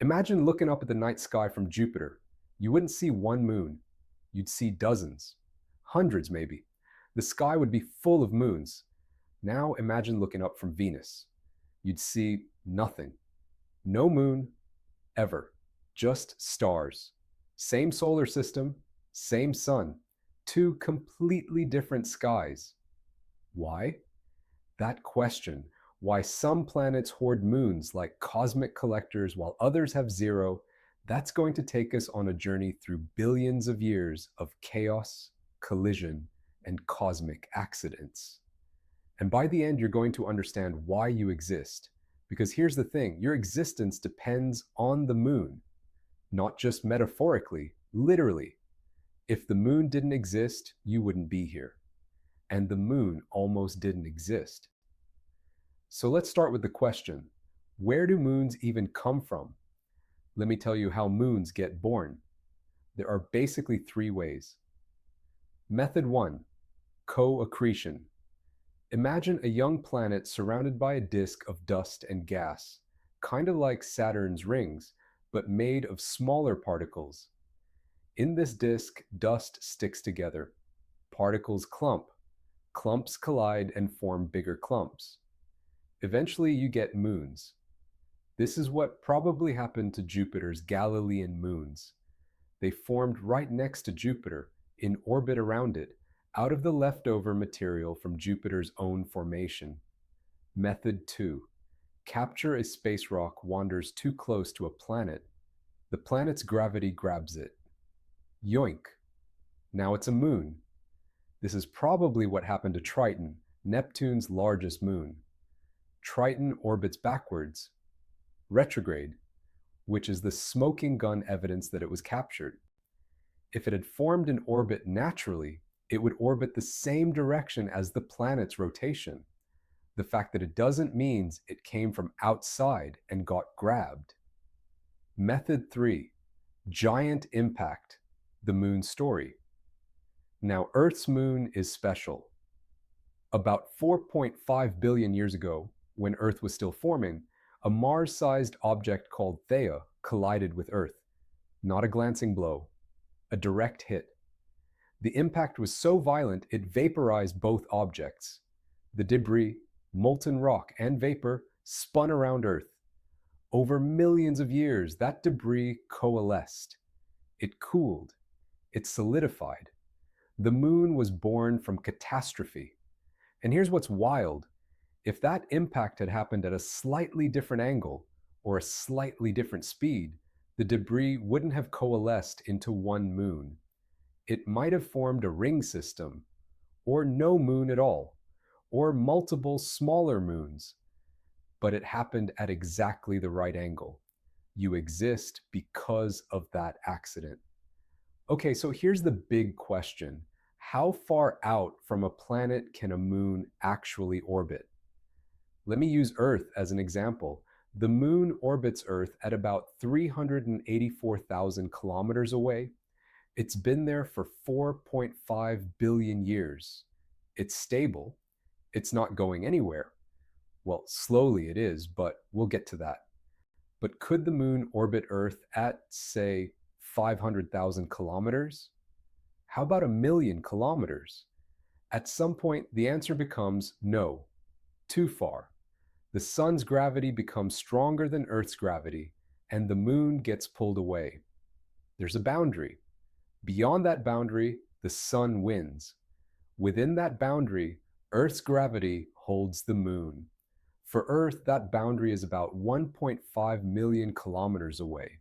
Imagine looking up at the night sky from Jupiter. You wouldn't see one moon. You'd see dozens, hundreds maybe. The sky would be full of moons. Now imagine looking up from Venus. You'd see nothing. No moon, ever. Just stars. Same solar system, same sun. Two completely different skies. Why? That question, why some planets hoard moons like cosmic collectors while others have zero, that's going to take us on a journey through billions of years of chaos, collision, and cosmic accidents. And by the end, you're going to understand why you exist. Because here's the thing, your existence depends on the moon, not just metaphorically, literally. If the moon didn't exist, you wouldn't be here. And the moon almost didn't exist. So let's start with the question, where do moons even come from? Let me tell you how moons get born. There are basically three ways. Method 1, co-accretion. Imagine a young planet surrounded by a disk of dust and gas, kind of like Saturn's rings, but made of smaller particles. In this disk, dust sticks together. Particles clump. Clumps collide and form bigger clumps. Eventually, you get moons. This is what probably happened to Jupiter's Galilean moons. They formed right next to Jupiter, in orbit around it, out of the leftover material from Jupiter's own formation. Method 2. Capture a space rock wanders too close to a planet. The planet's gravity grabs it. Yoink! Now it's a moon. This is probably what happened to Triton, Neptune's largest moon. Triton orbits backwards, retrograde, which is the smoking gun evidence that it was captured. If it had formed an orbit naturally, it would orbit the same direction as the planet's rotation. The fact that it doesn't means it came from outside and got grabbed. Method 3. Giant impact, the moon story. Now, Earth's moon is special. About 4.5 billion years ago, when Earth was still forming, a Mars-sized object called Theia collided with Earth. Not a glancing blow, a direct hit. The impact was so violent it vaporized both objects. The debris, molten rock, and vapor spun around Earth. Over millions of years, that debris coalesced. It cooled. It solidified. The moon was born from catastrophe. And here's what's wild. If that impact had happened at a slightly different angle or a slightly different speed, the debris wouldn't have coalesced into one moon. It might have formed a ring system, or no moon at all, or multiple smaller moons. But it happened at exactly the right angle. You exist because of that accident. Okay, so here's the big question. How far out from a planet can a moon actually orbit? Let me use Earth as an example. The moon orbits Earth at about 384,000 kilometers away. It's been there for 4.5 billion years. It's stable. It's not going anywhere. Well, slowly it is, but we'll get to that. But could the moon orbit Earth at, say, 500,000 kilometers? How about 1,000,000 kilometers? At some point, the answer becomes no, too far. The sun's gravity becomes stronger than Earth's gravity, and the moon gets pulled away. There's a boundary. Beyond that boundary, the sun wins. Within that boundary, Earth's gravity holds the moon. For Earth, that boundary is about 1.5 million kilometers away.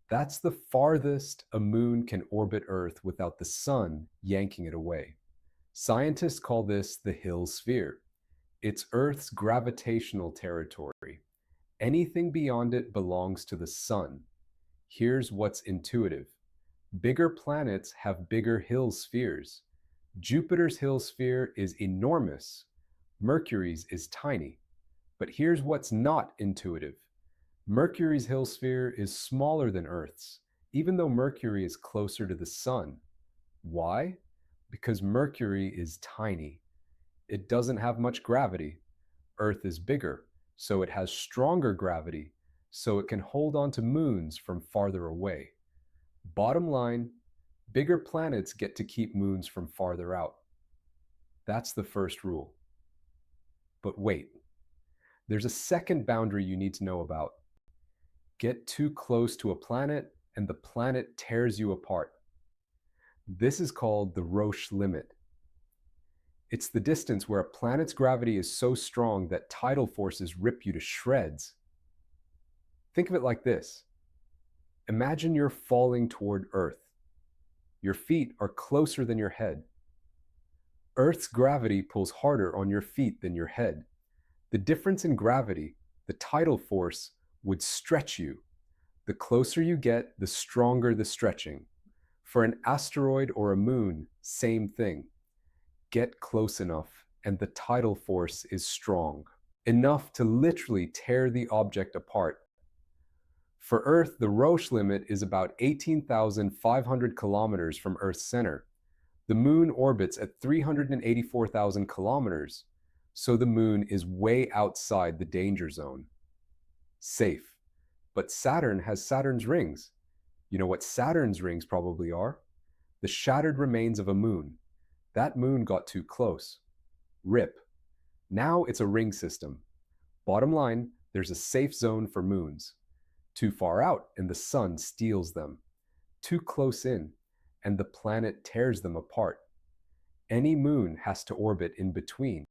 That's the farthest a moon can orbit Earth without the sun yanking it away. Scientists call this the Hill sphere. It's Earth's gravitational territory. Anything beyond it belongs to the sun. Here's what's intuitive. Bigger planets have bigger Hill spheres. Jupiter's Hill sphere is enormous. Mercury's is tiny. But here's what's not intuitive. Mercury's Hill sphere is smaller than Earth's, even though Mercury is closer to the sun. Why? Because Mercury is tiny. It doesn't have much gravity. Earth is bigger, so it has stronger gravity, so it can hold on to moons from farther away. Bottom line, bigger planets get to keep moons from farther out. That's the first rule. But wait, there's a second boundary you need to know about. Get too close to a planet and the planet tears you apart. This is called the Roche limit. It's the distance where a planet's gravity is so strong that tidal forces rip you to shreds. Think of it like this. Imagine you're falling toward Earth. Your feet are closer than your head. Earth's gravity pulls harder on your feet than your head. The difference in gravity, the tidal force, would stretch you. The closer you get, the stronger the stretching. For an asteroid or a moon, same thing. Get close enough, and the tidal force is strong, enough to literally tear the object apart. For Earth, the Roche limit is about 18,500 kilometers from Earth's center. The Moon orbits at 384,000 kilometers, so the Moon is way outside the danger zone. Safe. But Saturn has Saturn's rings. You know what Saturn's rings probably are? The shattered remains of a moon. That moon got too close. RIP. Now it's a ring system. Bottom line, there's a safe zone for moons. Too far out and the sun steals them. Too close in and the planet tears them apart. Any moon has to orbit in between.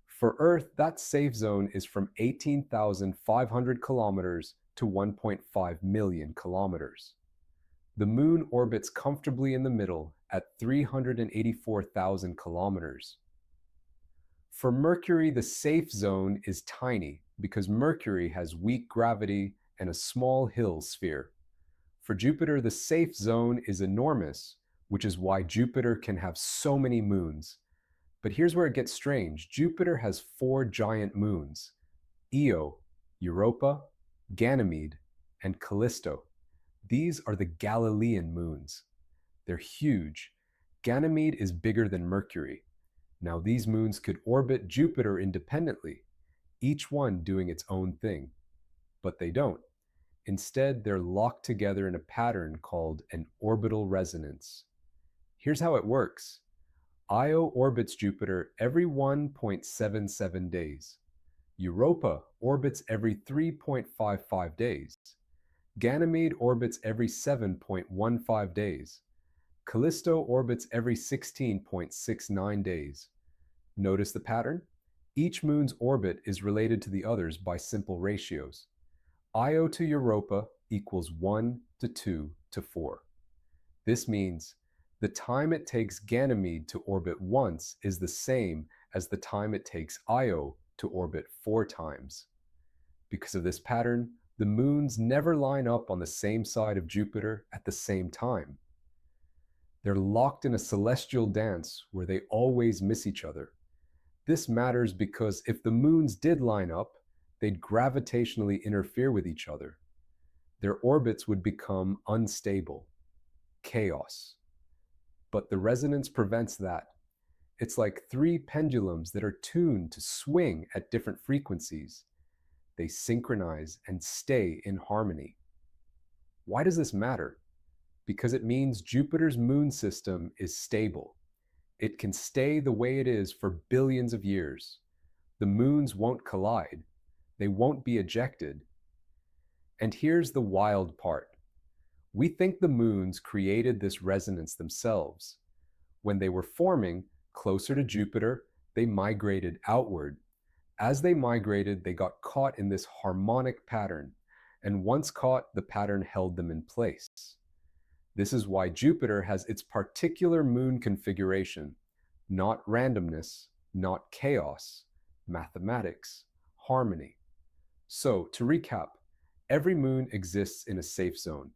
For Earth, that safe zone is from 18,500 kilometers to 1.5 million kilometers. The Moon orbits comfortably in the middle at 384,000 kilometers. For Mercury, the safe zone is tiny because Mercury has weak gravity and a small hill sphere. For Jupiter, the safe zone is enormous, which is why Jupiter can have so many moons. But here's where it gets strange. Jupiter has 4 giant moons: Io, Europa, Ganymede, and Callisto. These are the Galilean moons. They're huge. Ganymede is bigger than Mercury. Now these moons could orbit Jupiter independently, each one doing its own thing. But they don't. Instead, they're locked together in a pattern called an orbital resonance. Here's how it works. Io orbits Jupiter every 1.77 days. Europa orbits every 3.55 days. Ganymede orbits every 7.15 days. Callisto orbits every 16.69 days. Notice the pattern? Each moon's orbit is related to the others by simple ratios. Io to Europa equals 1 to 2 to 4. This means the time it takes Ganymede to orbit once is the same as the time it takes Io to orbit 4 times. Because of this pattern, the moons never line up on the same side of Jupiter at the same time. They're locked in a celestial dance where they always miss each other. This matters because if the moons did line up, they'd gravitationally interfere with each other. Their orbits would become unstable, chaos. But the resonance prevents that. It's like 3 pendulums that are tuned to swing at different frequencies. They synchronize and stay in harmony. Why does this matter? Because it means Jupiter's moon system is stable. It can stay the way it is for billions of years. The moons won't collide. They won't be ejected. And here's the wild part. We think the moons created this resonance themselves. When they were forming closer to Jupiter, they migrated outward. As they migrated, they got caught in this harmonic pattern, and once caught, the pattern held them in place. This is why Jupiter has its particular moon configuration, not randomness, not chaos, mathematics, harmony. So, to recap, every moon exists in a safe zone.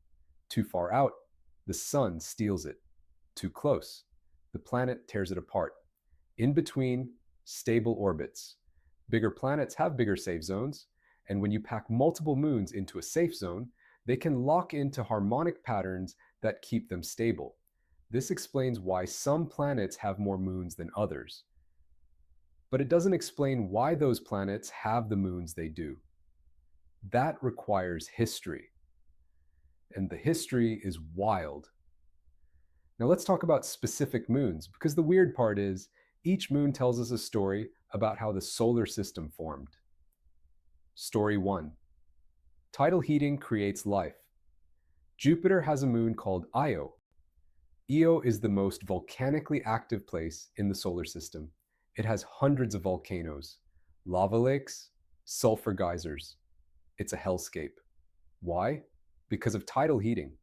Too far out, the sun steals it. Too close, the planet tears it apart. In between, stable orbits. Bigger planets have bigger safe zones, and when you pack multiple moons into a safe zone, they can lock into harmonic patterns that keep them stable. This explains why some planets have more moons than others. But it doesn't explain why those planets have the moons they do. That requires history, and the history is wild. Now let's talk about specific moons, because the weird part is each moon tells us a story about how the solar system formed. Story 1. Tidal heating creates life. Jupiter has a moon called Io. Io is the most volcanically active place in the solar system. It has hundreds of volcanoes, lava lakes, sulfur geysers. It's a hellscape. Why? Because of tidal heating.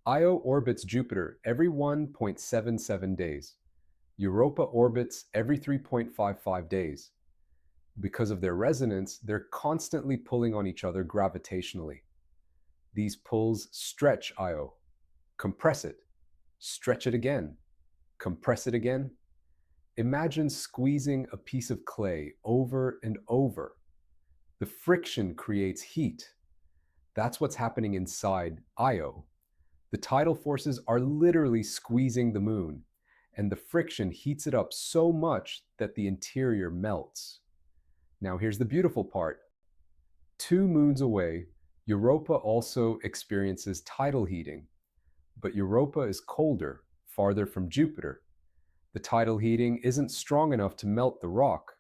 Io orbits Jupiter every 1.77 days. Europa orbits every 3.55 days. Because of their resonance, they're constantly pulling on each other gravitationally. These pulls stretch Io, compress it, stretch it again, compress it again. Imagine squeezing a piece of clay over and over. The friction creates heat. That's what's happening inside Io. The tidal forces are literally squeezing the moon, and the friction heats it up so much that the interior melts. Now here's the beautiful part. 2 moons away, Europa also experiences tidal heating, but Europa is colder, farther from Jupiter. The tidal heating isn't strong enough to melt the rock,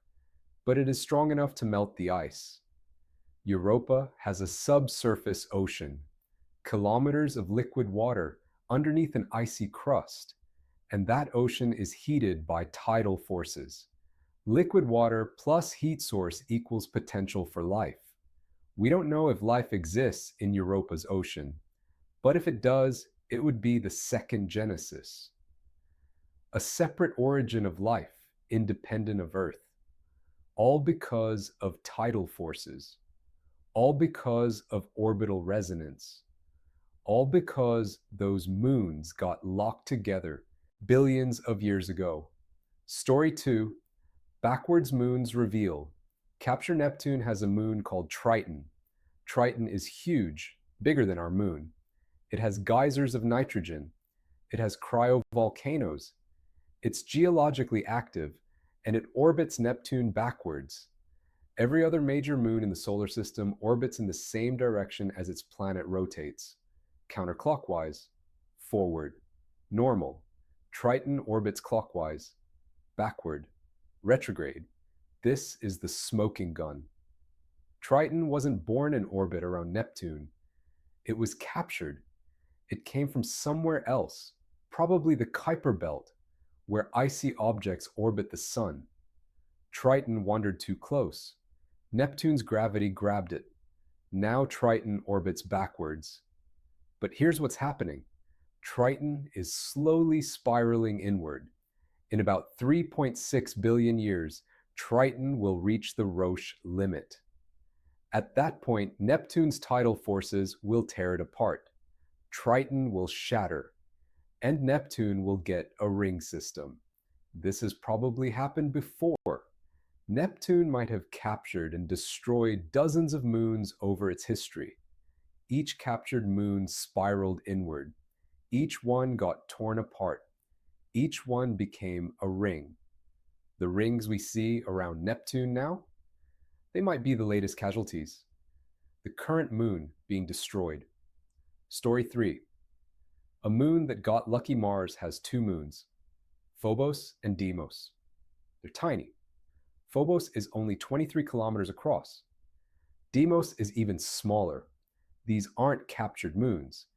but it is strong enough to melt the ice. Europa has a subsurface ocean, kilometers of liquid water underneath an icy crust, and that ocean is heated by tidal forces. Liquid water plus heat source equals potential for life. We don't know if life exists in Europa's ocean, but if it does, it would be the second Genesis. A separate origin of life, independent of Earth. All because of tidal forces. All because of orbital resonance. All because those moons got locked together billions of years ago. Story 2, backwards moons reveal. Capture Neptune has a moon called Triton. Triton is huge, bigger than our moon. It has geysers of nitrogen. It has cryovolcanoes. It's geologically active, and it orbits Neptune backwards. Every other major moon in the solar system orbits in the same direction as its planet rotates. Counterclockwise, forward, normal. Triton orbits clockwise, backward, retrograde. This is the smoking gun. Triton wasn't born in orbit around Neptune. It was captured. It came from somewhere else, probably the Kuiper Belt, where icy objects orbit the sun. Triton wandered too close. Neptune's gravity grabbed it. Now Triton orbits backwards. But here's what's happening. Triton is slowly spiraling inward. In about 3.6 billion years, Triton will reach the Roche limit. At that point, Neptune's tidal forces will tear it apart. Triton will shatter, and Neptune will get a ring system. This has probably happened before. Neptune might have captured and destroyed dozens of moons over its history. Each captured moon spiraled inward. Each one got torn apart. Each one became a ring. The rings we see around Neptune now, they might be the latest casualties. The current moon being destroyed. Story 3. A moon that got lucky Mars has 2 moons, Phobos and Deimos. They're tiny. Phobos is only 23 kilometers across. Deimos is even smaller. These aren't captured moons.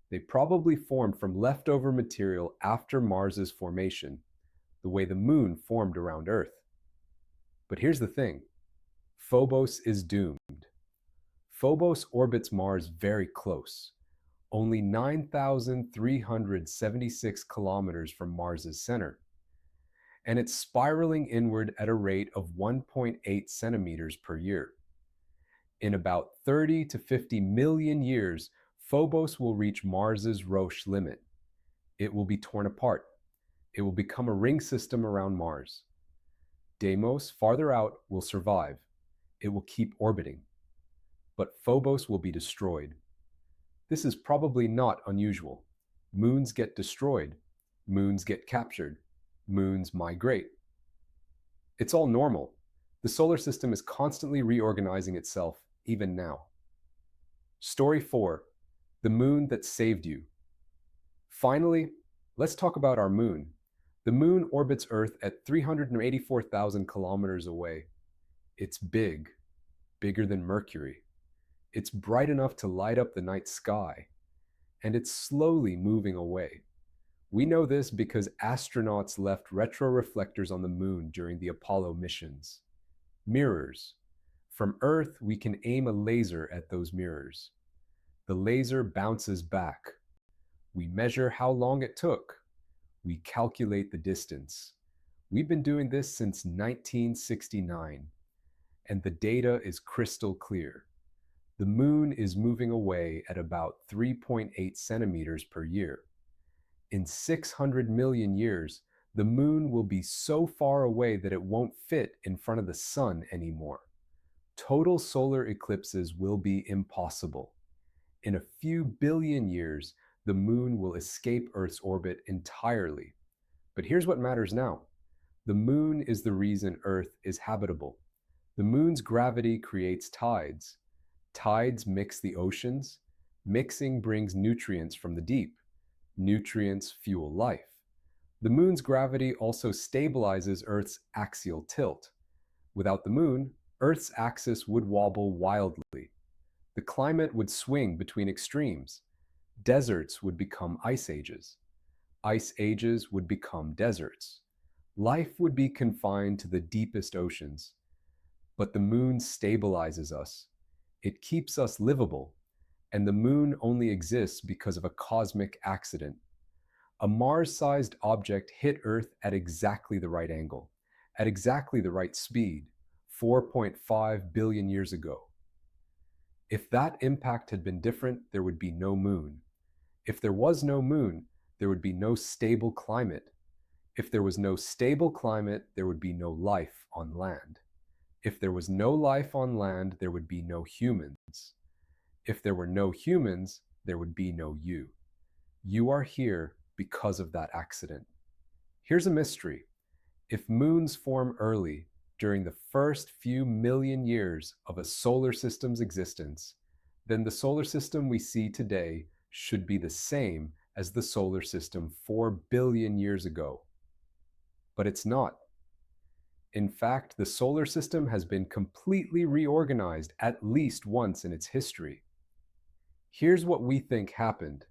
They probably formed from leftover material after Mars's formation, the way the moon formed around Earth. But here's the thing. Phobos is doomed. Phobos orbits Mars very close, only 9,376 kilometers from Mars's center. And it's spiraling inward at a rate of 1.8 centimeters per year. In about 30 to 50 million years, Phobos will reach Mars's Roche limit. It will be torn apart. It will become a ring system around Mars. Deimos, farther out, will survive. It will keep orbiting. But Phobos will be destroyed. This is probably not unusual. Moons get destroyed. Moons get captured. Moons migrate. It's all normal. The solar system is constantly reorganizing itself, even now. Story 4: The Moon That Saved You. Finally, let's talk about our moon. The moon orbits Earth at 384,000 kilometers away. It's big, bigger than Mercury. It's bright enough to light up the night sky, and it's slowly moving away. We know this because astronauts left retroreflectors on the moon during the Apollo missions. Mirrors. From Earth, we can aim a laser at those mirrors. The laser bounces back. We measure how long it took. We calculate the distance. We've been doing this since 1969, and the data is crystal clear. The moon is moving away at about 3.8 centimeters per year. In 600 million years, the moon will be so far away that it won't fit in front of the sun anymore. Total solar eclipses will be impossible. In a few billion years, the moon will escape Earth's orbit entirely. But here's what matters now. The moon is the reason Earth is habitable. The moon's gravity creates tides. Tides mix the oceans. Mixing brings nutrients from the deep. Nutrients fuel life. The moon's gravity also stabilizes Earth's axial tilt. Without the moon, Earth's axis would wobble wildly. The climate would swing between extremes. Deserts would become ice ages. Ice ages would become deserts. Life would be confined to the deepest oceans. But the moon stabilizes us. It keeps us livable, and the moon only exists because of a cosmic accident. A Mars-sized object hit Earth at exactly the right angle, at exactly the right speed, 4.5 billion years ago. If that impact had been different, there would be no moon. If there was no moon, there would be no stable climate. If there was no stable climate, there would be no life on land. If there was no life on land, there would be no humans. If there were no humans, there would be no you. You are here because of that accident. Here's a mystery. If moons form early, during the first few million years of a solar system's existence, then the solar system we see today should be the same as the solar system 4 billion years ago. But it's not. In fact, the solar system has been completely reorganized at least once in its history. Here's what we think happened.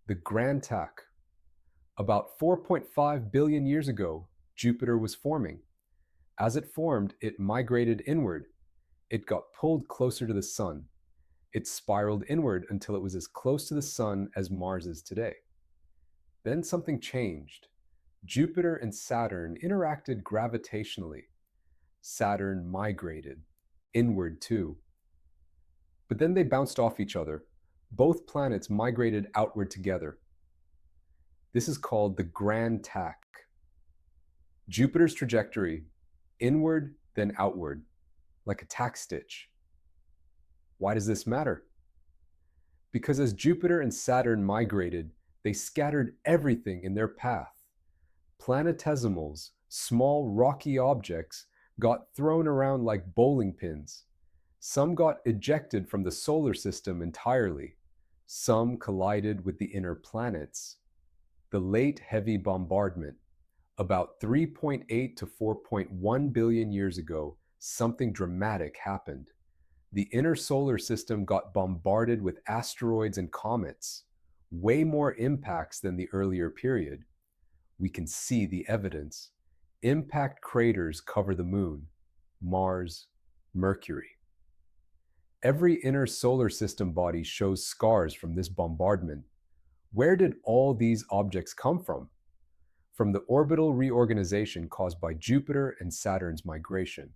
The Grand Tack. About 4.5 billion years ago, Jupiter was forming. As it formed, it migrated inward. It got pulled closer to the sun. It spiraled inward until it was as close to the sun as Mars is today. Then something changed. Jupiter and Saturn interacted gravitationally. Saturn migrated inward too. But then they bounced off each other. Both planets migrated outward together. This is called the Grand Tack. Jupiter's trajectory, inward then outward, like a tack stitch. Why does this matter? Because as Jupiter and Saturn migrated, they scattered everything in their path. Planetesimals, small rocky objects, got thrown around like bowling pins. Some got ejected from the solar system entirely. Some collided with the inner planets. The Late Heavy Bombardment. About 3.8 to 4.1 billion years ago, something dramatic happened. The inner solar system got bombarded with asteroids and comets, way more impacts than the earlier period. We can see the evidence. Impact craters cover the moon, Mars, Mercury. Every inner solar system body shows scars from this bombardment. Where did all these objects come from? From the orbital reorganization caused by Jupiter and Saturn's migration.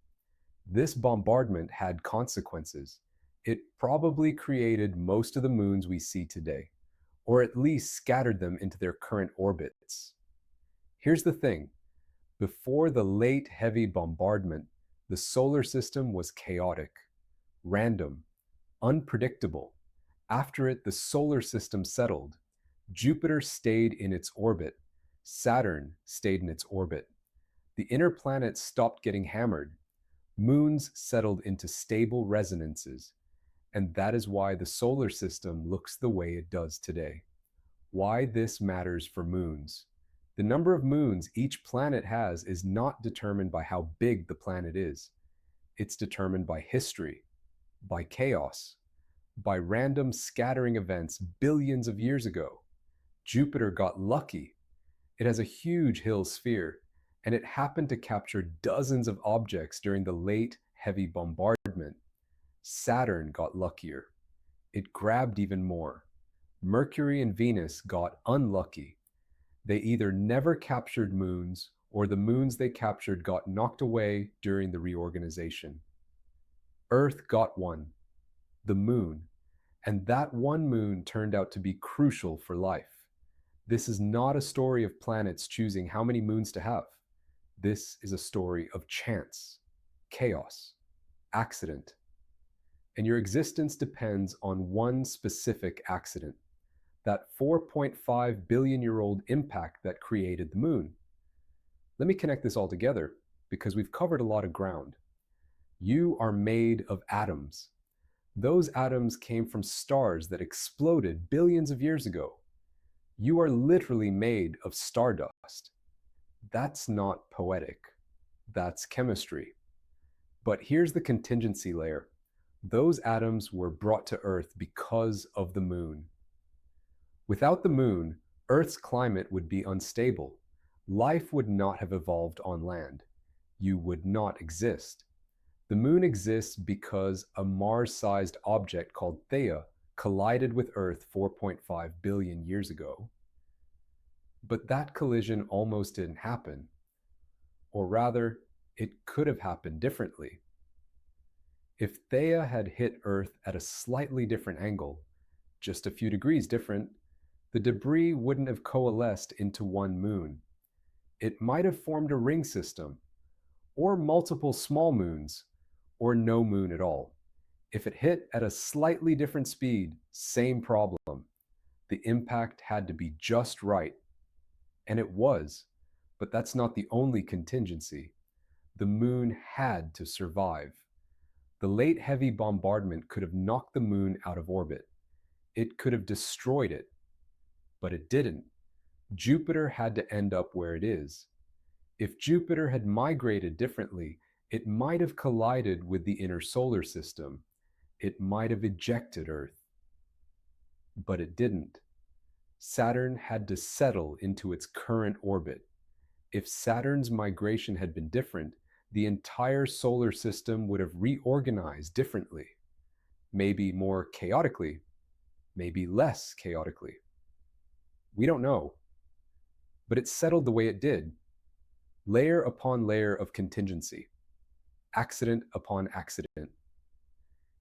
This bombardment had consequences. It probably created most of the moons we see today, or at least scattered them into their current orbits. Here's the thing. Before the Late Heavy Bombardment, the solar system was chaotic, random, unpredictable. After it, the solar system settled. Jupiter stayed in its orbit. Saturn stayed in its orbit. The inner planets stopped getting hammered. Moons settled into stable resonances. And that is why the solar system looks the way it does today. Why this matters for moons. The number of moons each planet has is not determined by how big the planet is. It's determined by history, by chaos, by random scattering events billions of years ago. Jupiter got lucky. It has a huge Hill sphere, and it happened to capture dozens of objects during the late heavy bombardment. Saturn got luckier. It grabbed even more. Mercury and Venus got unlucky. They either never captured moons, or the moons they captured got knocked away during the reorganization. Earth got one, the moon, and that one moon turned out to be crucial for life. This is not a story of planets choosing how many moons to have. This is a story of chance, chaos, accident. And your existence depends on one specific accident, that 4.5 billion-year-old impact that created the moon. Let me connect this all together, because we've covered a lot of ground. You are made of atoms. Those atoms came from stars that exploded billions of years ago. You are literally made of stardust. That's not poetic. That's chemistry. But here's the contingency layer. Those atoms were brought to Earth because of the moon. Without the moon, Earth's climate would be unstable. Life would not have evolved on land. You would not exist. The moon exists because a Mars-sized object called Theia collided with Earth 4.5 billion years ago. But that collision almost didn't happen. Or rather, it could have happened differently. If Theia had hit Earth at a slightly different angle, just a few degrees different, the debris wouldn't have coalesced into one moon. It might have formed a ring system, or multiple small moons, or no moon at all. If it hit at a slightly different speed, same problem. The impact had to be just right. And it was, but that's not the only contingency. The moon had to survive. The late heavy bombardment could have knocked the moon out of orbit. It could have destroyed it, but it didn't. Jupiter had to end up where it is. If Jupiter had migrated differently, it might have collided with the inner solar system. It might have ejected Earth. But it didn't. Saturn had to settle into its current orbit. If Saturn's migration had been different, the entire solar system would have reorganized differently. Maybe more chaotically, maybe less chaotically. We don't know. But it settled the way it did. Layer upon layer of contingency. Accident upon accident.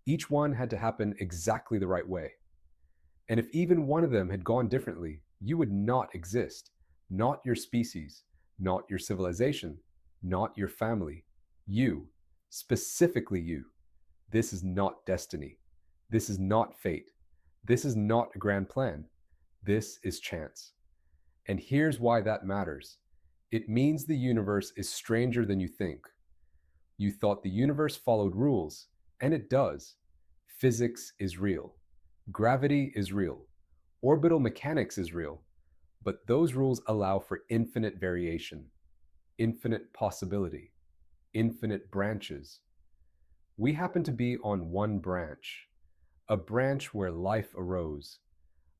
Each one had to happen exactly the right way. And if even one of them had gone differently, you would not exist. Not your species, not your civilization, not your family. You, specifically you. This is not destiny. This is not fate. This is not a grand plan. This is chance. And here's why that matters. It means the universe is stranger than you think. You thought the universe followed rules, and it does. Physics is real. Gravity is real. Orbital mechanics is real. But those rules allow for infinite variation, infinite possibility, infinite branches. We happen to be on one branch, a branch where life arose,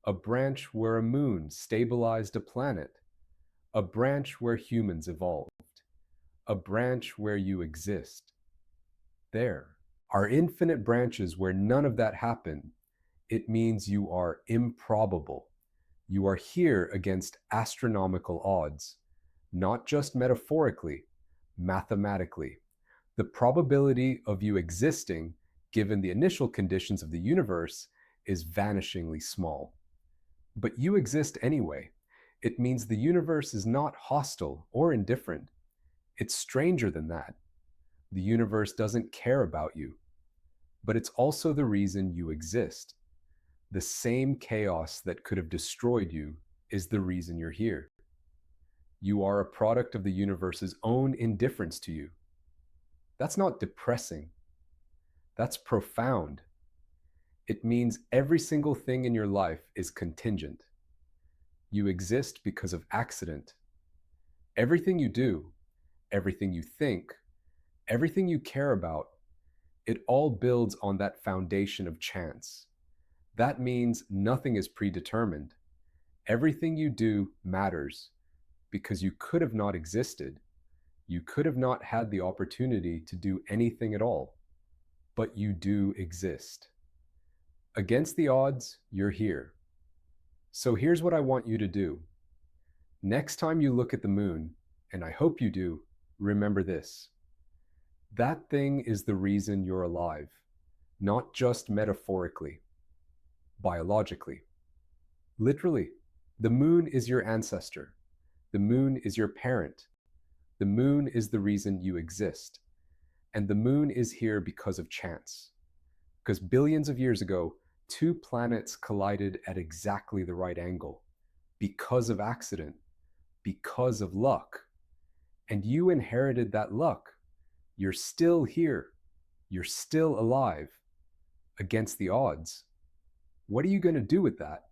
a branch where a moon stabilized a planet, a branch where humans evolved, a branch where you exist. There are infinite branches where none of that happened. It means you are improbable. You are here against astronomical odds, not just metaphorically, mathematically. The probability of you existing, given the initial conditions of the universe, is vanishingly small. But you exist anyway. It means the universe is not hostile or indifferent. It's stranger than that. The universe doesn't care about you. But it's also the reason you exist. The same chaos that could have destroyed you is the reason you're here. You are a product of the universe's own indifference to you. That's not depressing. That's profound. It means every single thing in your life is contingent. You exist because of accident. Everything you do, everything you think, everything you care about, it all builds on that foundation of chance. That means nothing is predetermined. Everything you do matters because you could have not existed. You could have not had the opportunity to do anything at all, but you do exist. Against the odds, you're here. So here's what I want you to do. Next time you look at the moon, and I hope you do, remember this. That thing is the reason you're alive, not just metaphorically, biologically. Literally, the moon is your ancestor. The moon is your parent. The moon is the reason you exist. And the moon is here because of chance. Because billions of years ago, two planets collided at exactly the right angle. Because of accident. Because of luck. And you inherited that luck. You're still here. You're still alive. Against the odds. What are you going to do with that?